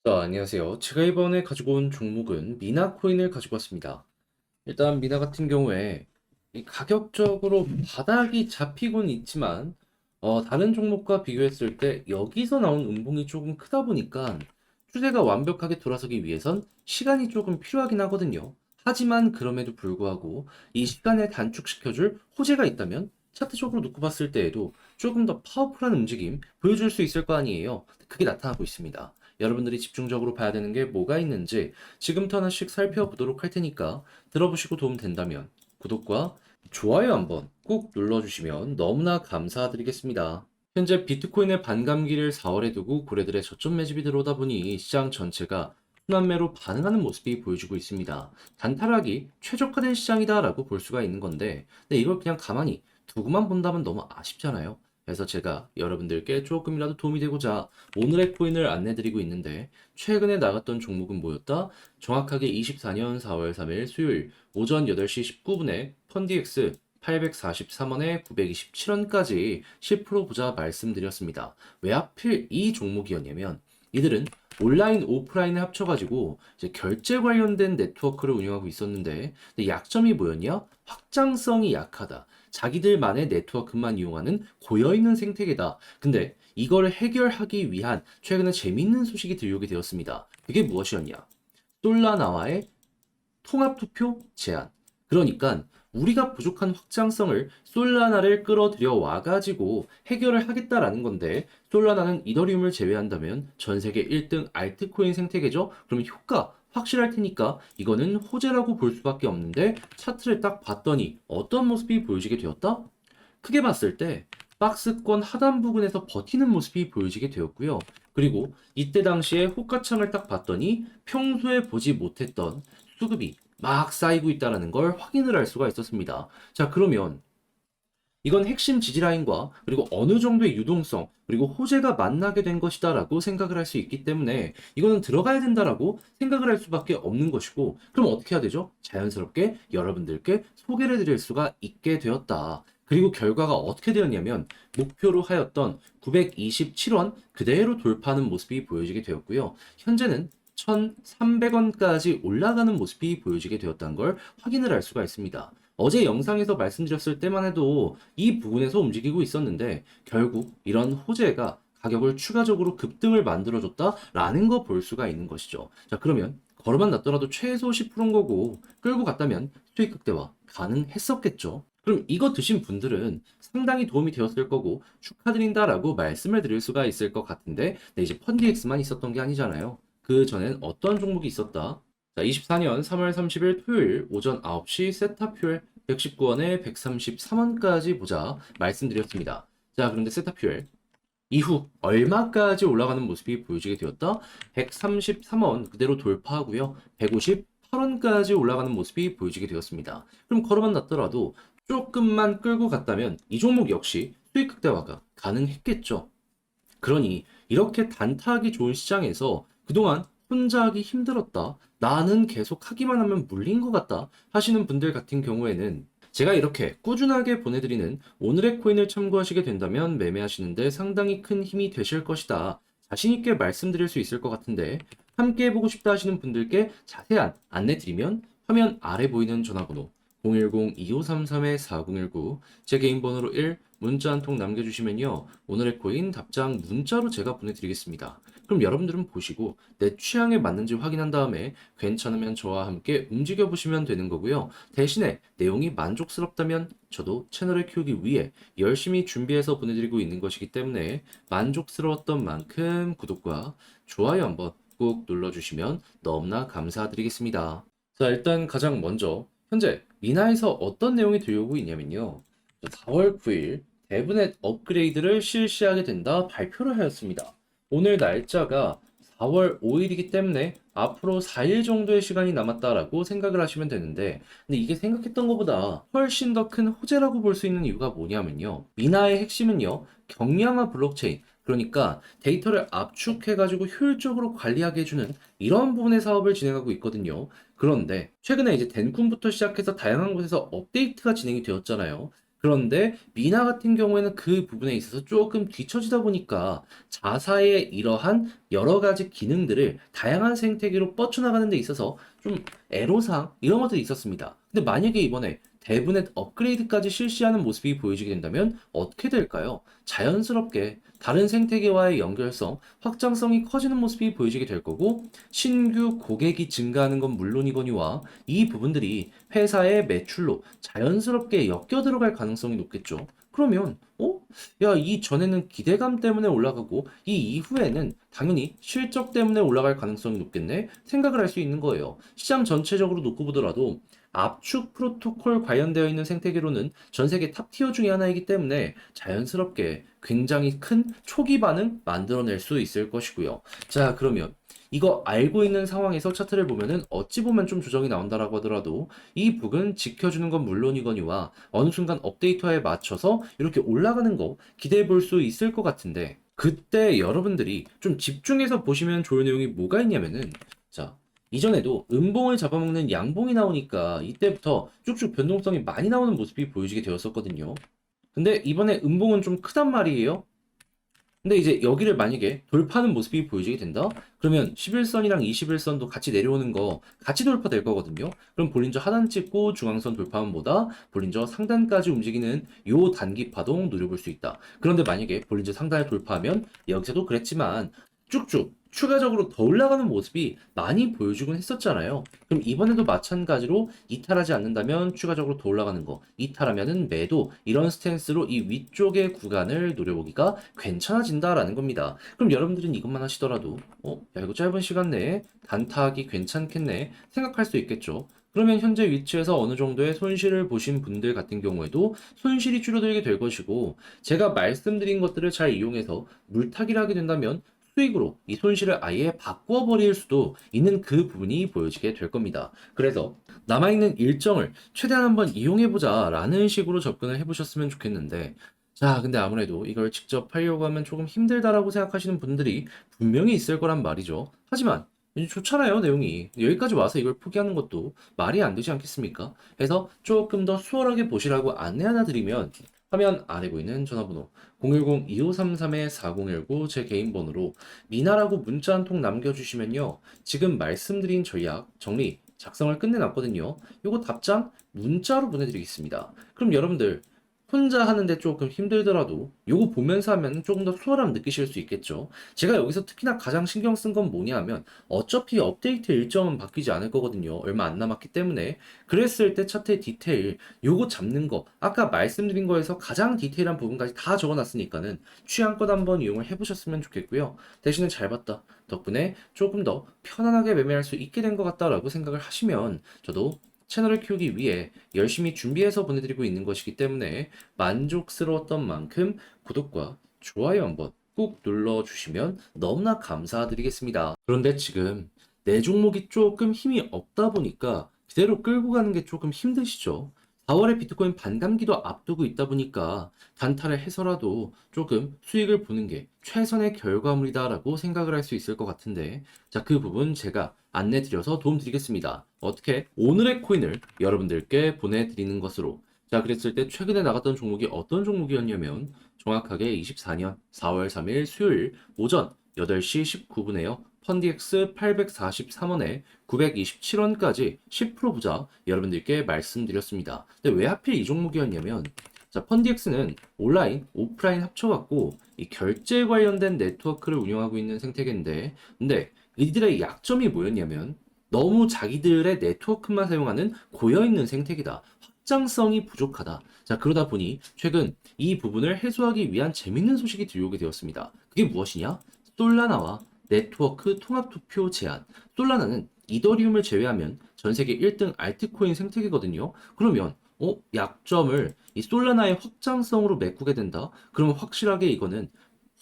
안녕하세요. 제가 이번에 가지고 온 종목은 미나 코인을 가지고 왔습니다. 일단 미나 같은 경우에 이 가격적으로 바닥이 잡히곤 있지만 다른 종목과 비교했을 때 여기서 나온 음봉이 조금 크다 보니까 추세가 완벽하게 돌아서기 위해선 시간이 조금 필요하긴 하거든요. 하지만 그럼에도 불구하고 이 시간을 단축시켜줄 호재가 있다면 차트적으로 놓고 봤을 때에도 조금 더 파워풀한 움직임 보여줄 수 있을 거 아니에요. 그게 나타나고 있습니다. 여러분들이 집중적으로 봐야 되는 게 뭐가 있는지 지금부터 하나씩 살펴보도록 할 테니까 들어보시고 도움 된다면 구독과 좋아요 한번 꼭 눌러주시면 너무나 감사드리겠습니다. 현재 비트코인의 반감기를 4월에 두고 고래들의 저점 매집이 들어오다 보니 시장 전체가 순환매로 반응하는 모습이 보여주고 있습니다. 단타락이 최적화된 시장이다라고 볼 수가 있는 건데, 근데 이걸 그냥 가만히 두고만 본다면 너무 아쉽잖아요. 그래서 제가 여러분들께 조금이라도 도움이 되고자 오늘의 코인을 안내드리고 있는데, 최근에 나갔던 종목은 뭐였다? 정확하게 24년 4월 3일 수요일 오전 8시 19분에 펀디엑스 843원에 927원까지 10% 보자 말씀드렸습니다. 왜 하필 이 종목이었냐면 이들은 온라인, 오프라인을 합쳐가지고 이제 결제 관련된 네트워크를 운영하고 있었는데 근데 약점이 뭐였냐? 확장성이 약하다. 자기들만의 네트워크만 이용하는 고여있는 생태계다. 근데 이걸 해결하기 위한 최근에 재밌는 소식이 들려오게 되었습니다. 그게 무엇이었냐? 솔라나와의 통합투표 제안. 그러니까 우리가 부족한 확장성을 솔라나를 끌어들여 와가지고 해결을 하겠다라는 건데 솔라나는 이더리움을 제외한다면 전 세계 1등 알트코인 생태계죠. 그러면 효과 확실할 테니까 이거는 호재라고 볼 수밖에 없는데 차트를 딱 봤더니 어떤 모습이 보여지게 되었다? 크게 봤을 때 박스권 하단 부분에서 버티는 모습이 보여지게 되었고요. 그리고 이때 당시에 호가창을 딱 봤더니 평소에 보지 못했던 수급이 막 쌓이고 있다는 걸 확인을 할 수가 있었습니다. 자, 그러면 이건 핵심 지지라인과 그리고 어느 정도의 유동성 그리고 호재가 만나게 된 것이다라고 생각을 할 수 있기 때문에 이거는 들어가야 된다라고 생각을 할 수밖에 없는 것이고 그럼 어떻게 해야 되죠? 자연스럽게 여러분들께 소개를 드릴 수가 있게 되었다. 그리고 결과가 어떻게 되었냐면 목표로 하였던 927원 그대로 돌파하는 모습이 보여지게 되었고요. 현재는 1,300원까지 올라가는 모습이 보여지게 되었다는 걸 확인을 할 수가 있습니다. 어제 영상에서 말씀드렸을 때만 해도 이 부분에서 움직이고 있었는데 결국 이런 호재가 가격을 추가적으로 급등을 만들어줬다라는 거 볼 수가 있는 것이죠. 자, 그러면 걸어만 놨더라도 최소 10%인 거고 끌고 갔다면 수익 극대화 가능했었겠죠. 그럼 이거 드신 분들은 상당히 도움이 되었을 거고 축하드린다라고 말씀을 드릴 수가 있을 것 같은데 네, 이제 펀디엑스만 있었던 게 아니잖아요. 그 전엔 어떤 종목이 있었다? 자, 24년 3월 30일 토요일 오전 9시 세타퓨엘 119원에 133원까지 보자 말씀드렸습니다. 자, 그런데 세타퓨엘 이후 얼마까지 올라가는 모습이 보여지게 되었다? 133원 그대로 돌파하고요. 158원까지 올라가는 모습이 보여지게 되었습니다. 그럼 걸어만 놨더라도 조금만 끌고 갔다면 이 종목 역시 수익 극대화가 가능했겠죠. 그러니 이렇게 단타하기 좋은 시장에서 그동안 혼자 하기 힘들었다. 나는 계속 하기만 하면 물린 것 같다. 하시는 분들 같은 경우에는 제가 이렇게 꾸준하게 보내드리는 오늘의 코인을 참고하시게 된다면 매매하시는데 상당히 큰 힘이 되실 것이다. 자신있게 말씀드릴 수 있을 것 같은데 함께 해보고 싶다 하시는 분들께 자세한 안내 드리면 화면 아래 보이는 전화번호 010-2533-4019 제 개인 번호로 1 문자 한 통 남겨주시면요. 오늘의 코인 답장 문자로 제가 보내드리겠습니다. 그럼 여러분들은 보시고 내 취향에 맞는지 확인한 다음에 괜찮으면 저와 함께 움직여보시면 되는 거고요. 대신에 내용이 만족스럽다면 저도 채널을 키우기 위해 열심히 준비해서 보내드리고 있는 것이기 때문에 만족스러웠던 만큼 구독과 좋아요 한번 꼭 눌러주시면 너무나 감사드리겠습니다. 자, 일단 가장 먼저 현재 미나에서 어떤 내용이 들려오고 있냐면요. 4월 9일 대분의 업그레이드를 실시하게 된다 발표를 하였습니다. 오늘 날짜가 4월 5일이기 때문에 앞으로 4일 정도의 시간이 남았다라고 생각을 하시면 되는데 근데 이게 생각했던 것보다 훨씬 더 큰 호재라고 볼 수 있는 이유가 뭐냐면요. 미나의 핵심은요. 경량화 블록체인 그러니까 데이터를 압축해가지고 효율적으로 관리하게 해주는 이런 부분의 사업을 진행하고 있거든요. 그런데 최근에 이제 덴쿤부터 시작해서 다양한 곳에서 업데이트가 진행이 되었잖아요. 그런데 미나 같은 경우에는 그 부분에 있어서 조금 뒤처지다 보니까 자사의 이러한 여러 가지 기능들을 다양한 생태계로 뻗쳐나가는 데 있어서 좀 애로사항 이런 것들이 있었습니다. 근데 만약에 이번에 대분해 업그레이드까지 실시하는 모습이 보여지게 된다면 어떻게 될까요? 자연스럽게 다른 생태계와의 연결성, 확장성이 커지는 모습이 보여지게 될 거고 신규 고객이 증가하는 건 물론이거니와 이 부분들이 회사의 매출로 자연스럽게 엮여 들어갈 가능성이 높겠죠. 그러면 야, 이 전에는 기대감 때문에 올라가고 이 이후에는 당연히 실적 때문에 올라갈 가능성이 높겠네 생각을 할 수 있는 거예요. 시장 전체적으로 놓고 보더라도 압축 프로토콜 관련되어 있는 생태계로는 전 세계 탑티어 중에 하나이기 때문에 자연스럽게 굉장히 큰 초기 반응 만들어낼 수 있을 것이고요. 자, 그러면 이거 알고 있는 상황에서 차트를 보면은 어찌 보면 좀 조정이 나온다라고 하더라도 이 북은 지켜주는 건 물론이거니와 어느 순간 업데이터에 맞춰서 이렇게 올라가는 거 기대해 볼 수 있을 것 같은데 그때 여러분들이 좀 집중해서 보시면 좋을 내용이 뭐가 있냐면은 자, 이전에도 음봉을 잡아먹는 양봉이 나오니까 이때부터 쭉쭉 변동성이 많이 나오는 모습이 보여지게 되었었거든요. 근데 이번에 음봉은 좀 크단 말이에요. 근데 이제 여기를 만약에 돌파하는 모습이 보여지게 된다? 그러면 11선이랑 21선도 같이 내려오는 거 같이 돌파될 거거든요. 그럼 볼린저 하단 찍고 중앙선 돌파함보다 볼린저 상단까지 움직이는 요 단기 파동 노려볼 수 있다. 그런데 만약에 볼린저 상단을 돌파하면 여기서도 그랬지만 쭉쭉 추가적으로 더 올라가는 모습이 많이 보여주곤 했었잖아요. 그럼 이번에도 마찬가지로 이탈하지 않는다면 추가적으로 더 올라가는 거, 이탈하면은 매도 이런 스탠스로 이 위쪽의 구간을 노려보기가 괜찮아진다라는 겁니다. 그럼 여러분들은 이것만 하시더라도 야 이거 짧은 시간 내에 단타하기 괜찮겠네 생각할 수 있겠죠. 그러면 현재 위치에서 어느 정도의 손실을 보신 분들 같은 경우에도 손실이 줄어들게 될 것이고 제가 말씀드린 것들을 잘 이용해서 물타기를 하게 된다면 수익으로 이 손실을 아예 바꾸어 버릴 수도 있는 그 부분이 보여지게 될 겁니다. 그래서 남아있는 일정을 최대한 한번 이용해보자 라는 식으로 접근을 해보셨으면 좋겠는데 자, 근데 아무래도 이걸 직접 하려고 하면 조금 힘들다라고 생각하시는 분들이 분명히 있을 거란 말이죠. 하지만 이제 좋잖아요, 내용이. 여기까지 와서 이걸 포기하는 것도 말이 안 되지 않겠습니까? 해서 조금 더 수월하게 보시라고 안내 하나 드리면 화면 아래 보이는 전화번호 010-2533-4019 제 개인 번호로 미나라고 문자 한 통 남겨주시면요. 지금 말씀드린 전략 정리 작성을 끝내놨거든요. 요거 답장 문자로 보내드리겠습니다. 그럼 여러분들 혼자 하는데 조금 힘들더라도 요거 보면서 하면 조금 더 수월함 느끼실 수 있겠죠. 제가 여기서 특히나 가장 신경 쓴 건 뭐냐 하면 어차피 업데이트 일정은 바뀌지 않을 거거든요. 얼마 안 남았기 때문에. 그랬을 때 차트의 디테일 요거 잡는 거 아까 말씀드린 거에서 가장 디테일한 부분까지 다 적어놨으니까는 취향껏 한번 이용을 해보셨으면 좋겠고요. 대신에 잘 봤다. 덕분에 조금 더 편안하게 매매할 수 있게 된 것 같다라고 생각을 하시면 저도 채널을 키우기 위해 열심히 준비해서 보내드리고 있는 것이기 때문에 만족스러웠던 만큼 구독과 좋아요 한번 꾹 눌러주시면 너무나 감사드리겠습니다. 그런데 지금 내 종목이 조금 힘이 없다 보니까 그대로 끌고 가는 게 조금 힘드시죠? 4월에 비트코인 반감기도 앞두고 있다 보니까 단타를 해서라도 조금 수익을 보는 게 최선의 결과물이다라고 생각을 할 수 있을 것 같은데 자, 그 부분 제가 안내 드려서 도움 드리겠습니다. 어떻게? 오늘의 코인을 여러분들께 보내드리는 것으로 자, 그랬을 때 최근에 나갔던 종목이 어떤 종목이었냐면 정확하게 24년 4월 3일 수요일 오전 8시 19분에요. 펀디엑스 843원에 927원까지 10% 부자 여러분들께 말씀드렸습니다. 근데 왜 하필 이 종목이었냐면 자, 펀디엑스는 온라인, 오프라인 합쳐갖고 이 결제 관련된 네트워크를 운영하고 있는 생태계인데 근데 이들의 약점이 뭐였냐면 너무 자기들의 네트워크만 사용하는 고여있는 생태계다. 확장성이 부족하다. 자, 그러다 보니 최근 이 부분을 해소하기 위한 재밌는 소식이 들려오게 되었습니다. 그게 무엇이냐? 솔라나와 네트워크 통합투표 제한. 솔라나는 이더리움을 제외하면 전 세계 1등 알트코인 생태계거든요. 그러면 약점을 이 솔라나의 확장성으로 메꾸게 된다. 그러면 확실하게 이거는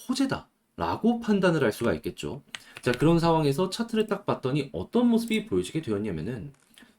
호재다. 라고 판단을 할 수가 있겠죠. 자, 그런 상황에서 차트를 딱 봤더니 어떤 모습이 보여지게 되었냐면은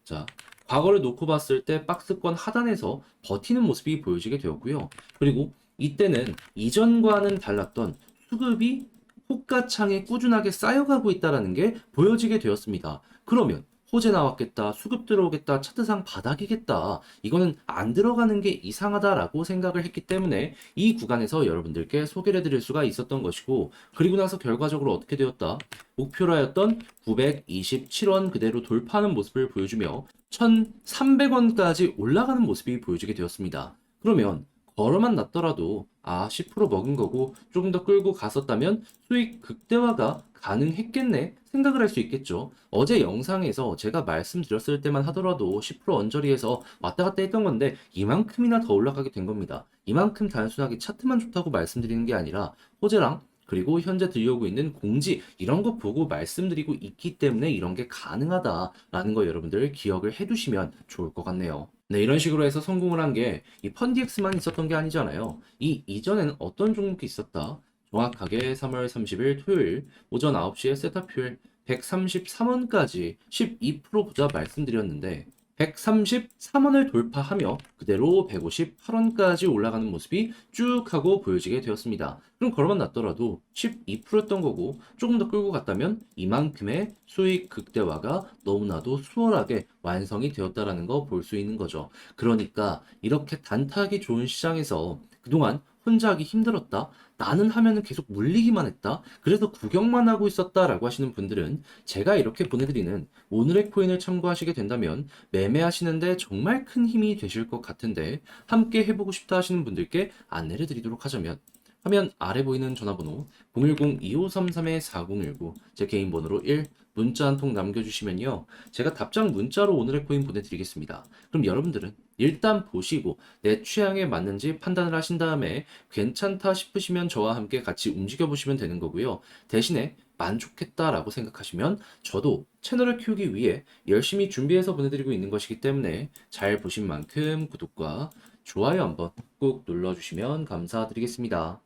자, 과거를 놓고 봤을 때 박스권 하단에서 버티는 모습이 보여지게 되었고요. 그리고 이때는 이전과는 달랐던 수급이 호가창에 꾸준하게 쌓여가고 있다는 게 보여지게 되었습니다. 그러면 호재 나왔겠다, 수급 들어오겠다, 차트상 바닥이겠다, 이거는 안 들어가는 게 이상하다라고 생각을 했기 때문에 이 구간에서 여러분들께 소개를 해드릴 수가 있었던 것이고, 그리고 나서 결과적으로 어떻게 되었다? 목표라였던 927원 그대로 돌파하는 모습을 보여주며 1,300원까지 올라가는 모습이 보여지게 되었습니다. 그러면 걸어만 놨더라도 10% 먹은 거고 조금 더 끌고 갔었다면 수익 극대화가 가능했겠네 생각을 할 수 있겠죠. 어제 영상에서 제가 말씀드렸을 때만 하더라도 10% 언저리에서 왔다 갔다 했던 건데 이만큼이나 더 올라가게 된 겁니다. 이만큼 단순하게 차트만 좋다고 말씀드리는 게 아니라 호재랑 그리고 현재 들려오고 있는 공지 이런 거 보고 말씀드리고 있기 때문에 이런 게 가능하다라는 거 여러분들 기억을 해두시면 좋을 것 같네요. 네, 이런 식으로 해서 성공을 한 게 이 펀디엑스만 있었던 게 아니잖아요. 이 이전에는 어떤 종목이 있었다? 정확하게 3월 30일 토요일 오전 9시에 세타퓨엘 133원까지 12% 보자 말씀드렸는데 133원을 돌파하며 그대로 158원까지 올라가는 모습이 쭉 하고 보여지게 되었습니다. 그럼 걸어만 놨더라도 12%였던 거고 조금 더 끌고 갔다면 이만큼의 수익 극대화가 너무나도 수월하게 완성이 되었다라는 거 볼 수 있는 거죠. 그러니까 이렇게 단타하기 좋은 시장에서 그동안 혼자 하기 힘들었다. 나는 하면은 계속 물리기만 했다. 그래서 구경만 하고 있었다라고 하시는 분들은 제가 이렇게 보내드리는 오늘의 코인을 참고하시게 된다면 매매하시는데 정말 큰 힘이 되실 것 같은데 함께 해보고 싶다 하시는 분들께 안내를 드리도록 하자면 화면 아래 보이는 전화번호 010-2533-4019 제 개인 번호로 1 문자 한 통 남겨주시면요. 제가 답장 문자로 오늘의 코인 보내드리겠습니다. 그럼 여러분들은 일단 보시고 내 취향에 맞는지 판단을 하신 다음에 괜찮다 싶으시면 저와 함께 같이 움직여 보시면 되는 거고요. 대신에 만족했다라고 생각하시면 저도 채널을 키우기 위해 열심히 준비해서 보내드리고 있는 것이기 때문에 잘 보신 만큼 구독과 좋아요 한번 꼭 눌러주시면 감사드리겠습니다.